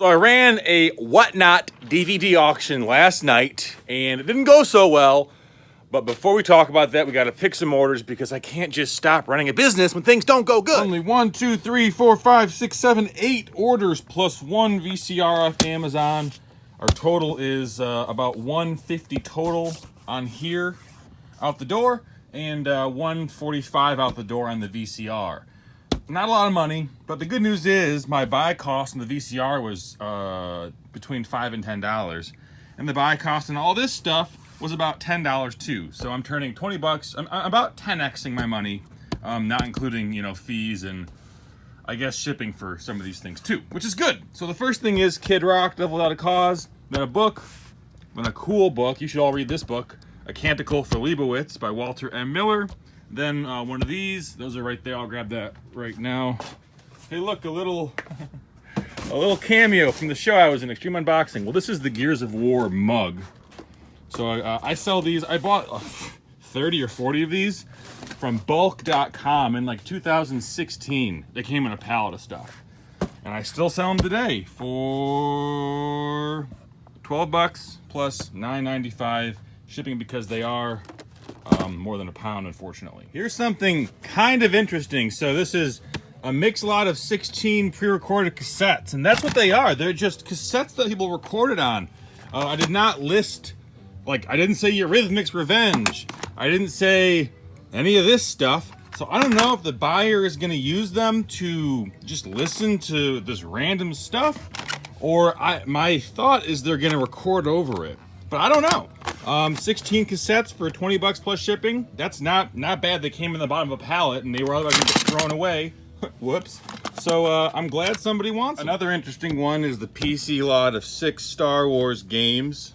So I ran a WhatNot DVD auction last night, and it didn't go so well. But before we talk about that, we got to pick some orders because I can't just stop running a business when things don't go good. Only 1, 2, 3, 4, 5, 6, 7, 8 orders plus one VCR off Amazon. Our total is about $150 total on here out the door, and $145 out the door on the VCR. Not a lot of money, but the good news is my buy cost on the VCR was between $5 and $10, and the buy cost on all this stuff was about $10 too. So I'm turning 20 bucks. I'm about 10xing my money, not including fees and I guess shipping for some of these things too, which is good. So the first thing is Kid Rock, Devil Without a Cause, then a book, then a cool book. You should all read this book, A Canticle for Leibowitz by Walter M. Miller. Then one of these, those are right there. I'll grab that right now. Hey, look, a little cameo from the show I was in, Extreme Unboxing. Well, this is the Gears of War mug. So I sell these. I bought 30 or 40 of these from bulk.com in like 2016. They came in a pallet of stuff. And I still sell them today for 12 bucks plus $9.95 shipping because they are more than a pound, unfortunately. Here's something kind of interesting. So this is a mixed lot of 16 pre-recorded cassettes, and that's what they are. They're just cassettes that people recorded on. I did not list, like, I didn't say Eurythmics Revenge. I didn't say any of this stuff. So I don't know if the buyer is gonna use them to just listen to this random stuff, or my thought is they're gonna record over it. But I don't know. 16 cassettes for 20 bucks plus shipping. That's not bad. They came in the bottom of a pallet and they were otherwise gonna get thrown away. Whoops. So I'm glad somebody wants them. Another interesting one is the PC lot of 6 Star Wars games.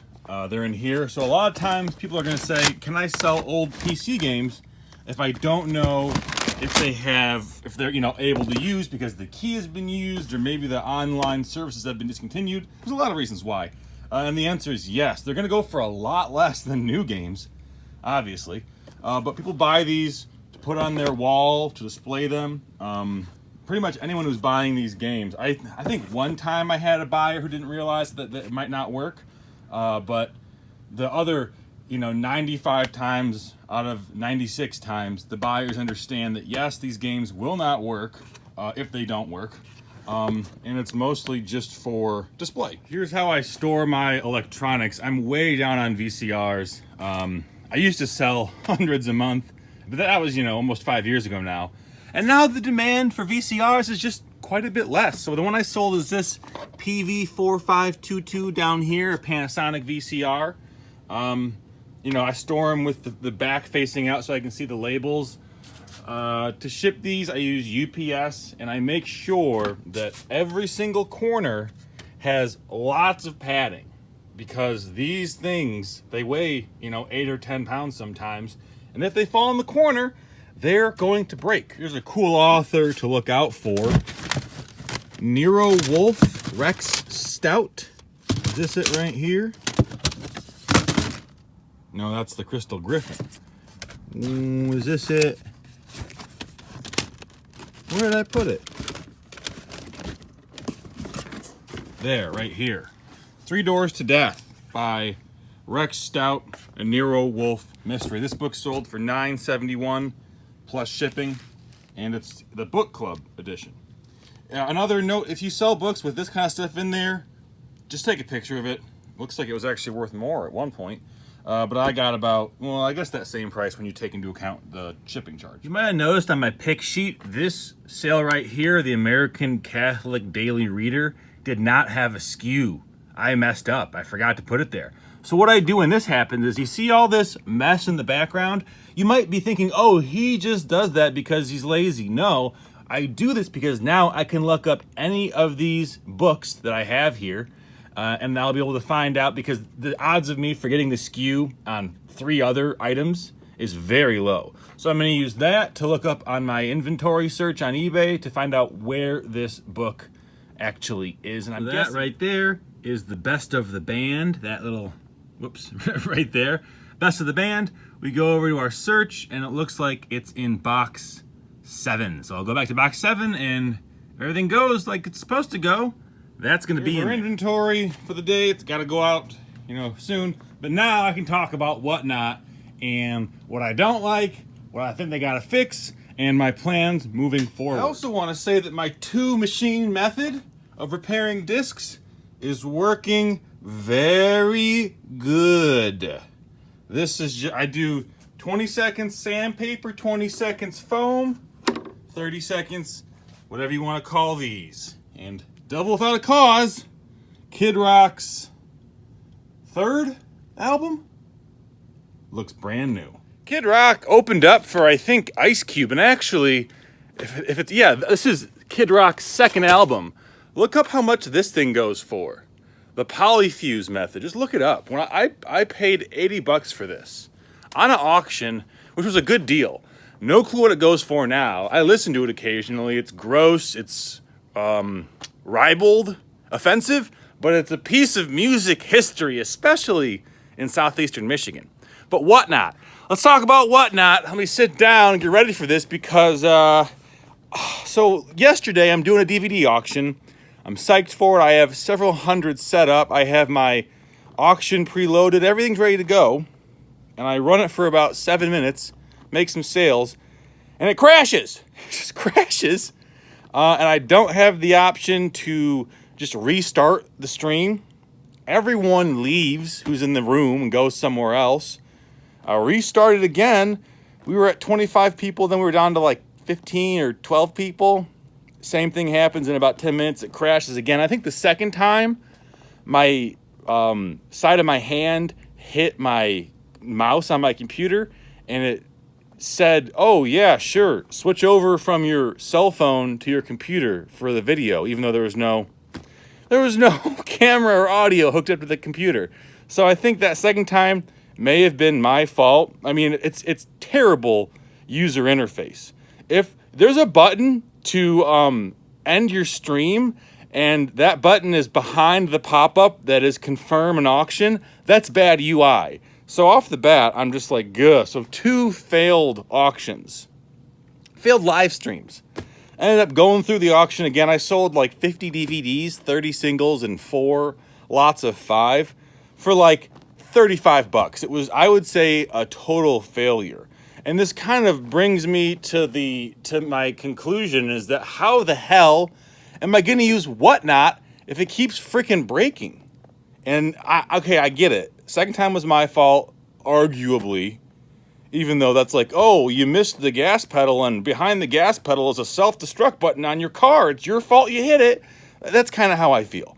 They're in here. So a lot of times people are gonna say, can I sell old PC games if I don't know if they're able to use because the key has been used or maybe the online services have been discontinued. There's a lot of reasons why. And the answer is yes. They're gonna go for a lot less than new games, obviously. But people buy these to put on their wall, to display them. Pretty much anyone who's buying these games. I think one time I had a buyer who didn't realize that it might not work. But the other, 95 times out of 96 times, the buyers understand that yes, these games will not work if they don't work. And it's mostly just for display. Here's how I store my electronics. I'm way down on VCRs. I used to sell hundreds a month, but that was, almost 5 years ago now. And now the demand for VCRs is just quite a bit less. So the one I sold is this PV4522 down here, a Panasonic VCR. I store them with the back facing out so I can see the labels. To ship these, I use UPS, and I make sure that every single corner has lots of padding because these things, they weigh, 8 or 10 pounds sometimes. And if they fall in the corner, they're going to break. Here's a cool author to look out for. Nero Wolfe, Rex Stout. Is this it right here? No, that's the Crystal Griffin. Is this it? Where did I put it? There, right here. 3 Doors to Death by Rex Stout and Nero Wolfe Mystery. This book sold for $9.71 plus shipping, and it's the book club edition. Another note, if you sell books with this kind of stuff in there, just take a picture of it. Looks like it was actually worth more at one point. But I got about, I guess that same price when you take into account the shipping charge. You might have noticed on my pick sheet, this sale right here, the American Catholic Daily Reader, did not have a SKU. I messed up. I forgot to put it there. So what I do when this happens is you see all this mess in the background. You might be thinking, oh, he just does that because he's lazy. No, I do this because now I can look up any of these books that I have here. And I'll be able to find out because the odds of me forgetting the SKU on 3 other items is very low. So I'm going to use that to look up on my inventory search on eBay to find out where this book actually is. And I'm guessing that right there is the Best of the Band. That little, whoops, right there. Best of the Band. We go over to our search and it looks like it's in box 7. So I'll go back to box 7 and everything goes like it's supposed to go. That's going to be our in inventory for the day. It's got to go out, soon. But now I can talk about WhatNot and what I don't like, what I think they got to fix, and my plans moving forward. I also want to say that my two-machine method of repairing discs is working very good. This is I do 20 seconds sandpaper, 20 seconds foam, 30 seconds, whatever you want to call these. And Devil Without a Cause, Kid Rock's third album, looks brand new. Kid Rock opened up for, I think, Ice Cube, and actually, if it's, yeah, this is Kid Rock's second album. Look up how much this thing goes for. The polyfuse method, just look it up. When I paid $80 for this on an auction, which was a good deal. No clue what it goes for now. I listen to it occasionally. It's gross, it's ribald, offensive, but it's a piece of music history, especially in southeastern Michigan. But WhatNot. Let's talk about WhatNot. Let me sit down and get ready for this because, so yesterday I'm doing a DVD auction. I'm psyched for it. I have several hundred set up. I have my auction preloaded. Everything's ready to go. And I run it for about 7 minutes, make some sales, and it crashes. It just crashes. And I don't have the option to just restart the stream. Everyone leaves who's in the room and goes somewhere else. I restarted again. We were at 25 people, then we were down to like 15 or 12 people. Same thing happens in about 10 minutes. It crashes again. I think the second time, my side of my hand hit my mouse on my computer, and it said, "Oh yeah, sure, switch over from your cell phone to your computer for the video," even though there was no camera or audio hooked up to the computer. So I think that second time may have been my fault. I mean, it's terrible user interface. If there's a button to end your stream and that button is behind the pop-up that is confirm an auction, that's bad UI. So off the bat, I'm just like, gah. So 2 failed auctions, failed live streams. I ended up going through the auction again. I sold like 50 DVDs, 30 singles, and 4 lots of 5 for like $35. It was, I would say, a total failure. And this kind of brings me to my conclusion is that how the hell am I going to use WhatNot if it keeps freaking breaking? And I get it. Second time was my fault, arguably, even though that's like, oh, you missed the gas pedal and behind the gas pedal is a self-destruct button on your car. It's your fault you hit it. That's kind of how I feel.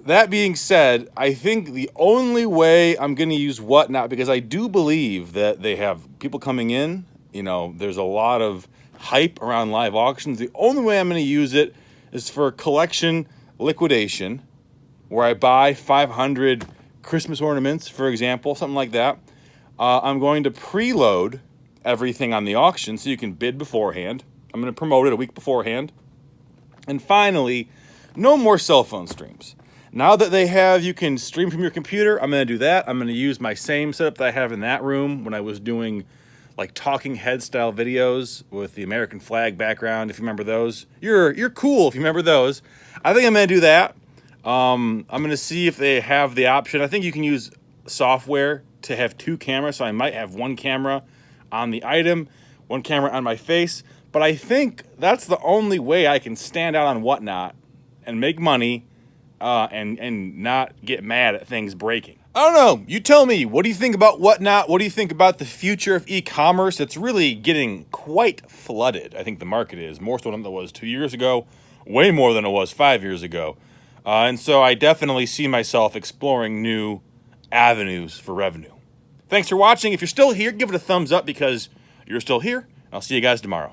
That being said, I think the only way I'm going to use WhatNot, because I do believe that they have people coming in, there's a lot of hype around live auctions. The only way I'm going to use it is for collection liquidation, where I buy 500 Christmas ornaments, for example, something like that. I'm going to preload everything on the auction so you can bid beforehand. I'm going to promote it a week beforehand. And finally, no more cell phone streams. Now that you can stream from your computer, I'm going to do that. I'm going to use my same setup that I have in that room when I was doing like talking head style videos with the American flag background. If you remember those, you're cool if you remember those. I think I'm going to do that. I'm going to see if they have the option. I think you can use software to have 2 cameras. So I might have 1 camera on the item, 1 camera on my face. But I think that's the only way I can stand out on WhatNot and make money and not get mad at things breaking. I don't know. You tell me. What do you think about WhatNot? What do you think about the future of e-commerce? It's really getting quite flooded. I think the market is more so than it was 2 years ago, way more than it was 5 years ago. And so I definitely see myself exploring new avenues for revenue. Thanks for watching. If you're still here, give it a thumbs up because you're still here. I'll see you guys tomorrow.